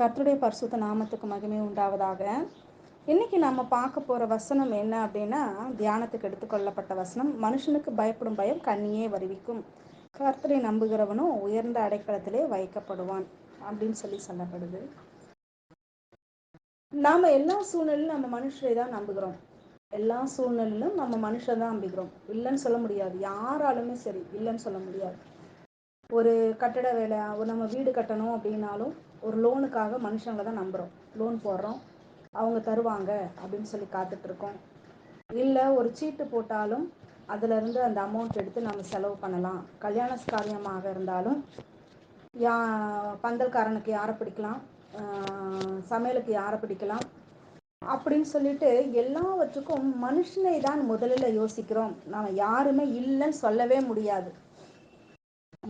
கர்த்தருடைய பரிசுத்த நாமத்துக்கு மகிமை உண்டாவதாக. இன்னைக்கு நம்ம பார்க்க போகிற வசனம் என்ன அப்படின்னா, தியானத்துக்கு எடுத்துக்கொள்ளப்பட்ட வசனம், மனுஷனுக்கு பயப்படும் பயம் கண்ணியே வருவிக்கும், கர்த்தரை நம்புகிறவனும் உயர்ந்த அடைக்கலத்திலே வைக்கப்படுவான் அப்படின்னு சொல்லப்படுது. நாம் எல்லா சூழ்நிலையிலும் நம்ம மனுஷரை தான் நம்புகிறோம். எல்லா சூழ்நிலையிலும் நம்ம மனுஷன் தான் நம்புகிறோம். இல்லைன்னு சொல்ல முடியாது. யாராலுமே சரி, இல்லைன்னு சொல்ல முடியாது. ஒரு கட்டட வேலை, நம்ம வீடு கட்டணும் அப்படின்னாலும் ஒரு லோனுக்காக மனுஷங்களை தான் நம்புகிறோம். லோன் போடுறோம், அவங்க தருவாங்க அப்படின்னு சொல்லி காத்துட்ருக்கோம். இல்லை ஒரு சீட்டு போட்டாலும் அதிலிருந்து அந்த அமௌண்ட் எடுத்து நம்ம செலவு பண்ணலாம். கல்யாண காரியமாக இருந்தாலும் பந்தல்காரனுக்கு யாரை பிடிக்கலாம், சமையலுக்கு யாரை பிடிக்கலாம் அப்படின்னு சொல்லிட்டு எல்லாவற்றுக்கும் மனுஷனை தான் முதலில் யோசிக்கிறோம். நாம் யாருமே இல்லைன்னு சொல்லவே முடியாது.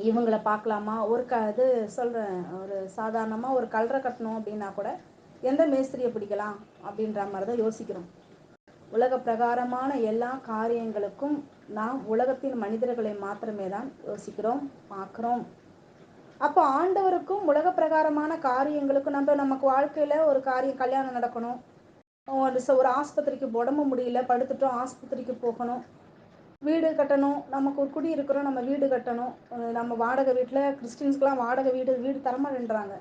இவங்களை பார்க்கலாமா, ஒரு இது சொல்கிறேன், ஒரு சாதாரணமாக ஒரு கல்றை கட்டணும் அப்படின்னா கூட எந்த மேஸ்திரியை பிடிக்கலாம் அப்படின்ற மாதிரி தான் யோசிக்கிறோம். உலக பிரகாரமான எல்லா காரியங்களுக்கும் நாம் உலகத்தின் மனிதர்களை மாத்திரமே தான் யோசிக்கிறோம், பார்க்குறோம். அப்போ ஆண்டவருக்கும் உலக பிரகாரமான காரியங்களுக்கும் நமக்கு வாழ்க்கையில் ஒரு காரியம், கல்யாணம் நடக்கணும், ஒரு ஆஸ்பத்திரிக்கு உடம்பு முடியல, படுத்துட்டோம், ஆஸ்பத்திரிக்கு போகணும், வீடு கட்டணும், நமக்கு ஒரு குடி இருக்கிறோம், நம்ம வீடு கட்டணும். நம்ம வாடகை வீட்டில் கிறிஸ்டின்ஸ்க்கெலாம் வாடகை வீடு தரமாட்டேன்றாங்க.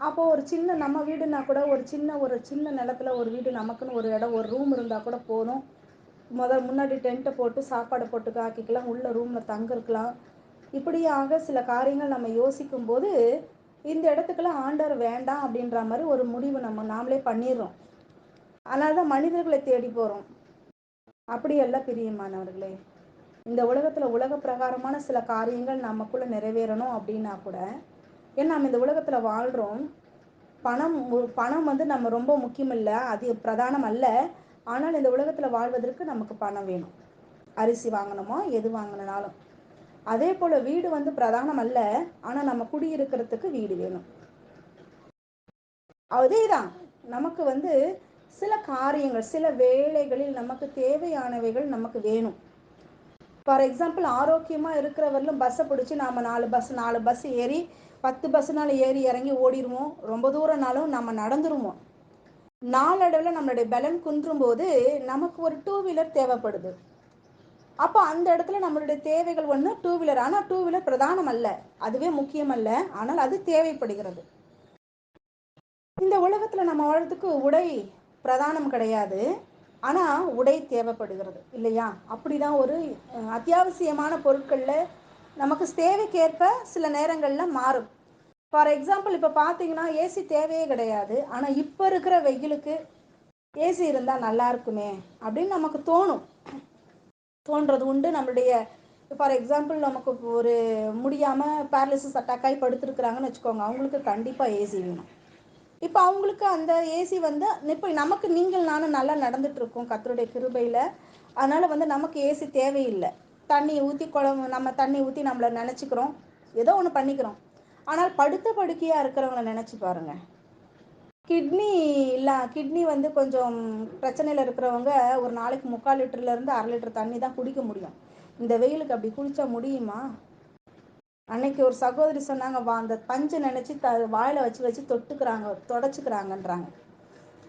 அப்போது ஒரு சின்ன நம்ம வீடுனா கூட ஒரு சின்ன நிலத்துல ஒரு வீடு, நமக்குன்னு ஒரு இடம், ஒரு ரூம் இருந்தால் கூட போதும். முன்னாடி டென்ட்டை போட்டு சாப்பாடு போட்டு ஆக்கிக்கலாம், உள்ள ரூமில் தங்கிருக்கலாம். இப்படியாக சில காரியங்கள் நம்ம யோசிக்கும் போது இந்த இடத்துக்கெல்லாம் ஆண்டவர் வேண்டாம் அப்படின்ற மாதிரி ஒரு முடிவு நாமளே பண்ணிடுறோம். அதனால தான் மனிதர்களை தேடி போகிறோம். அப்படியெல்லாம் பிரியமானவர்களே, இந்த உலகத்தில் உலக பிரகாரமான சில காரியங்கள் நமக்குள்ளே நிறைவேறணும் அப்படின்னா கூட, ஏன்னா நம்ம இந்த உலகத்தில் வாழ்கிறோம். பணம் நம்ம ரொம்ப முக்கியம் இல்லை, அது பிரதானம் அல்ல. ஆனால் இந்த உலகத்தில் வாழ்வதற்கு நமக்கு பணம் வேணும். அரிசி வாங்கணுமோ எது வாங்கினாலும். அதே போல் வீடு பிரதானம் அல்ல, ஆனால் நம்ம குடியிருக்கிறதுக்கு வீடு வேணும். அதே தான் நமக்கு சில காரியங்கள், சில வேலைகளில் நமக்கு தேவையானவைகள் நமக்கு வேணும். ஃபார் எக்ஸாம்பிள், ஆரோக்கியமாக இருக்கிறவர்களும் பஸ்ஸை பிடிச்சி நாம் 4 பஸ் ஏறி 10 பஸ்ஸுனாலும் ஏறி இறங்கி ஓடிடுவோம். ரொம்ப தூரம்னாலும் நம்ம நடந்துருவோம். நாளடைவில் நம்மளுடைய பலன் குன்றும் போது நமக்கு ஒரு 2 வீலர் தேவைப்படுது. அப்போ அந்த இடத்துல நம்மளுடைய தேவைகள் ஒன்று 2 வீலர். ஆனால் 2 வீலர் பிரதானம் அல்ல, அதுவே முக்கியம் அல்ல, ஆனால் அது தேவைப்படுகிறது. இந்த உலகத்தில் நம்ம வாழ்றதுக்கு உடை பிரதானம் கிடையாது, ஆனால் உடை தேவைப்படுகிறது இல்லையா? அப்படிதான் ஒரு அத்தியாவசியமான பொருட்களில் நமக்கு தேவைக்கேற்ப சில நேரங்களில் மாறும். ஃபார் எக்ஸாம்பிள், இப்போ பார்த்தீங்கன்னா ஏசி தேவையே கிடையாது, ஆனால் இப்போ இருக்கிற வெயிலுக்கு ஏசி இருந்தால் நல்லா இருக்குமே அப்படின்னு நமக்கு தோன்றது உண்டு. நம்மளுடைய ஃபார் எக்ஸாம்பிள், நமக்கு ஒரு முடியாமல் பேரலிசிஸ் அட்டாக் ஆகி படுத்துருக்குறாங்கன்னு வச்சுக்கோங்க, அவங்களுக்கு கண்டிப்பாக ஏசி வேணும். இப்போ அவங்களுக்கு அந்த ஏசி இப்போ நமக்கு நானும் நல்லா நடந்துட்டுருக்கோம் கர்த்தருடைய கிருபையில். அதனால் நமக்கு ஏசி தேவையில்லை. தண்ணி ஊற்றி நம்ம தண்ணி ஊற்றி நம்மளை நினச்சிக்கிறோம், ஏதோ ஒன்று பண்ணிக்கிறோம். ஆனால் படுத்த படுக்கையாக இருக்கிறவங்கள நினச்சி பாருங்கள். கிட்னி கொஞ்சம் பிரச்சனையில் இருக்கிறவங்க ஒரு நாளைக்கு 3/4 லிட்டர்லேருந்து 1/2 லிட்டர் தண்ணி தான் குடிக்க முடியும். இந்த வெயிலுக்கு அப்படி குடித்தா முடியுமா? அன்னைக்கு ஒரு சகோதரி சொன்னாங்க, அந்த பஞ்சை நினச்சி வாயில் வச்சு தொடச்சிக்கிறாங்கன்றாங்க.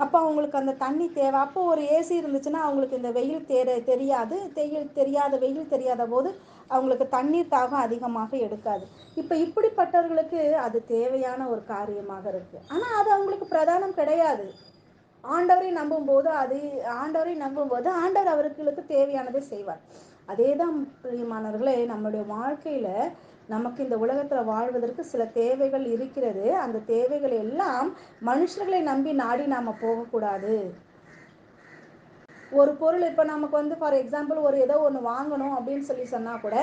அப்போ அவங்களுக்கு அந்த தண்ணி தேவை. அப்போ ஒரு ஏசி இருந்துச்சுன்னா அவங்களுக்கு இந்த வெயில் தெரியாது. வெயில் தெரியாத போது அவங்களுக்கு தண்ணீர் தாகம் அதிகமாக எடுக்காது. இப்போ இப்படிப்பட்டவர்களுக்கு அது தேவையான ஒரு காரியமாக இருக்குது. ஆனால் அது அவங்களுக்கு பிரதானம் கிடையாது. ஆண்டவரை நம்பும்போது ஆண்டவர் அவர்களுக்கு தேவையானதை செய்வார். அதே தான் பிரியமானவர்களே, நம்மளுடைய வாழ்க்கையில் நமக்கு இந்த உலகத்தில் வாழ்வதற்கு சில தேவைகள் இருக்கிறது. அந்த தேவைகள் எல்லாம் மனுஷர்களை நம்பி நாடி நாம் போகக்கூடாது. ஒரு பொருள் இப்போ நமக்கு ஃபார் எக்ஸாம்பிள் ஏதோ ஒன்று வாங்கணும் அப்படின்னு சொன்னால் கூட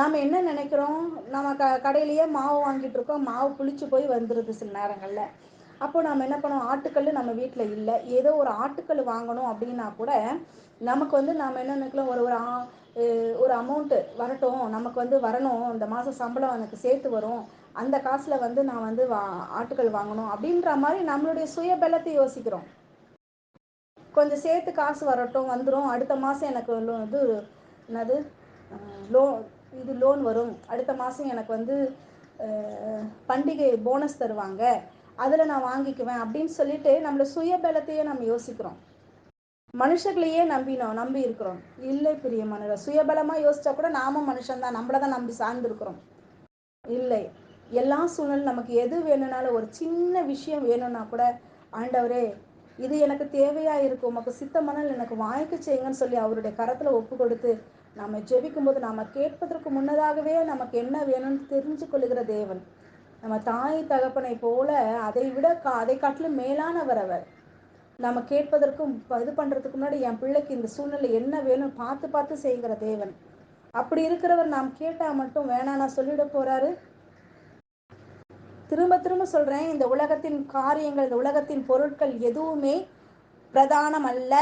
நாம் என்ன நினைக்கிறோம், நம்ம கடையிலேயே மாவு வாங்கிட்டு இருக்கோம், மாவு புளிச்சு போய் வந்துடுது சில நேரங்களில். அப்போ நம்ம என்ன பண்ணுவோம், ஆட்டுக்கல் நம்ம வீட்டில் இல்லை, ஏதோ ஒரு ஆட்டுக்கல் வாங்கணும் அப்படின்னா கூட நமக்கு நாம் என்ன நினைக்கலாம், ஒரு அமௌண்ட்டு வரட்டும், நமக்கு வரணும், இந்த மாதம் சம்பளம் எனக்கு சேர்த்து வரும், அந்த காசில் நான் ஆட்டுக்கல் வாங்கணும் அப்படின்ற மாதிரி நம்மளுடைய சுயபலத்தை யோசிக்கிறோம். கொஞ்சம் சேர்த்து காசு வரட்டும், வந்துடும், அடுத்த மாதம் எனக்கு என்னது லோன் வரும், அடுத்த மாதம் எனக்கு பண்டிகை போனஸ் தருவாங்க அதில் நான் வாங்கிக்குவேன் அப்படின்னு சொல்லிட்டு நம்மள சுயபலத்தையே நம்ம யோசிக்கிறோம். மனுஷர்களையே நம்பி இருக்கிறோம். இல்லை பிரியமான, சுயபலமாக யோசிச்சா கூட நாமும் மனுஷன்தான், நம்மளை தான் நம்பி சார்ந்திருக்கிறோம். இல்லை, எல்லா சூழ்நிலை நமக்கு எது வேணும்னாலும் ஒரு சின்ன விஷயம் வேணும்னா கூட, ஆண்டவரே இது எனக்கு தேவையா இருக்கும், உமக்கு சித்தமானால் எனக்கு வாய்க்கு செய்யுங்கன்னு சொல்லி அவருடைய கரத்தில் ஒப்பு கொடுத்து நம்ம ஜெபிக்கும்போது நம்ம கேட்பதற்கு முன்னதாகவே நமக்கு என்ன வேணும்னு தெரிஞ்சு கொள்ளுகிற தேவன். நம்ம தாய் தகப்பனை போல அதை விட அதை காட்டிலும் மேலானவர் அவர். நம்ம கேட்பதற்கும் இது பண்ணுறதுக்கு முன்னாடி என் பிள்ளைக்கு இந்த சூழ்நிலை என்ன வேணும் பார்த்து பார்த்து செய்கிற தேவன். அப்படி இருக்கிறவர் நாம் கேட்டால் மட்டும் வேணாம் நான் சொல்லிட போறாரு. திரும்ப திரும்ப சொல்றேன், இந்த உலகத்தின் காரியங்கள், இந்த உலகத்தின் பொருட்கள் எதுவுமே பிரதானம் அல்ல.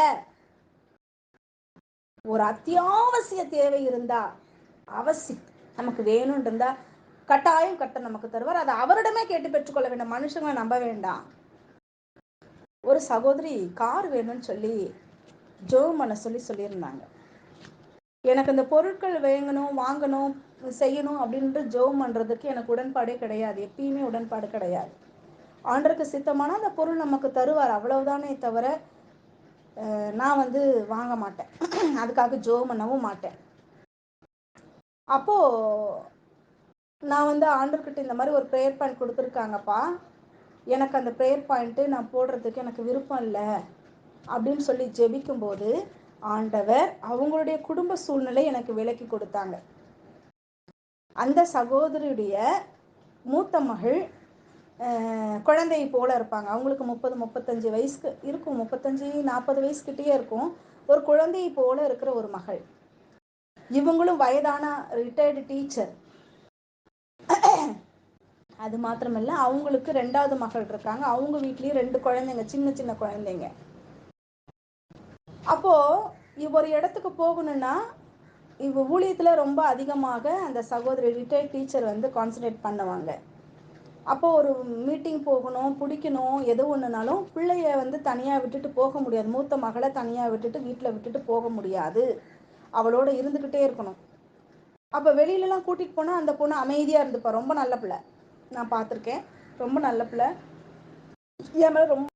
ஒரு அத்தியாவசிய தேவை இருந்தா, அவசியம் நமக்கு வேணும் இருந்தா கட்டாயம் கட்ட நமக்கு தருவார். அதை அவரிடமே கேட்டு பெற்றுக்கொள்ள வேண்டும், மனுஷங்களை நம்ப வேண்டாம். ஒரு சகோதரி கார் வேணும்னு சொல்லி ஜெபம் பண்ண சொல்லியிருந்தாங்க. எனக்கு இந்த பொருட்கள் வாங்கணும் செய்யணும் அப்படின்ற ஜெபம் பண்ணுறதுக்கு எனக்கு உடன்பாடே கிடையாது, எப்பயுமே உடன்பாடு கிடையாது. ஆண்டருக்கு சித்தமான அந்த பொருள் நமக்கு தருவார், அவ்வளவுதானே தவிர நான் வாங்க மாட்டேன், அதுக்காக ஜெபம் பண்ணவும் மாட்டேன். அப்போது நான் ஆண்டர்கிட்ட இந்த மாதிரி ஒரு ப்ரேயர் பாயிண்ட் கொடுத்துருக்காங்கப்பா, எனக்கு அந்த ப்ரேயர் பாயிண்ட்டு நான் போடுறதுக்கு எனக்கு விருப்பம் இல்லை அப்படின்னு சொல்லி ஜெபிக்கும்போது ஆண்டவர் அவங்களுடைய குடும்ப சூழ்நிலை எனக்கு விலக்கி கொடுத்தாங்க. அந்த சகோதரியுடைய மூத்த மகள் குழந்தை போல இருப்பாங்க. அவங்களுக்கு 30-35 வயசுக்கு இருக்கும், 35-40 வயசுக்கிட்டே இருக்கும். ஒரு குழந்தையை போல இருக்கிற ஒரு மகள். இவங்களும் வயதான ரிட்டையர்டு டீச்சர். அது மாத்திரமில்ல, அவங்களுக்கு 2வது மகள் இருக்காங்க. அவங்க வீட்லேயும் 2 குழந்தைங்க, சின்ன சின்ன குழந்தைங்க. அப்போது ஒரு இடத்துக்கு போகணுன்னா இவ ஊழியத்தில் ரொம்ப அதிகமாக அந்த சகோதரி ரிட்டையர்ட் டீச்சர் கான்சன்ட்ரேட் பண்ணுவாங்க. அப்போது ஒரு மீட்டிங் போகணும், பிடிக்கணும், எது ஒன்றுனாலும் பிள்ளைய தனியாக விட்டுட்டு போக முடியாது. மூத்த மகளை தனியாக விட்டுட்டு வீட்டில் விட்டுட்டு போக முடியாது, அவளோட இருந்துக்கிட்டே இருக்கணும். அப்போ வெளியிலலாம் கூட்டிகிட்டு போனால் அந்த பொண்ணு அமைதியாக இருந்துப்பா, ரொம்ப நல்ல பிள்ளை, நான் பார்த்துருக்கேன், ரொம்ப நல்ல பிள்ளை, என் மேலே ரொம்ப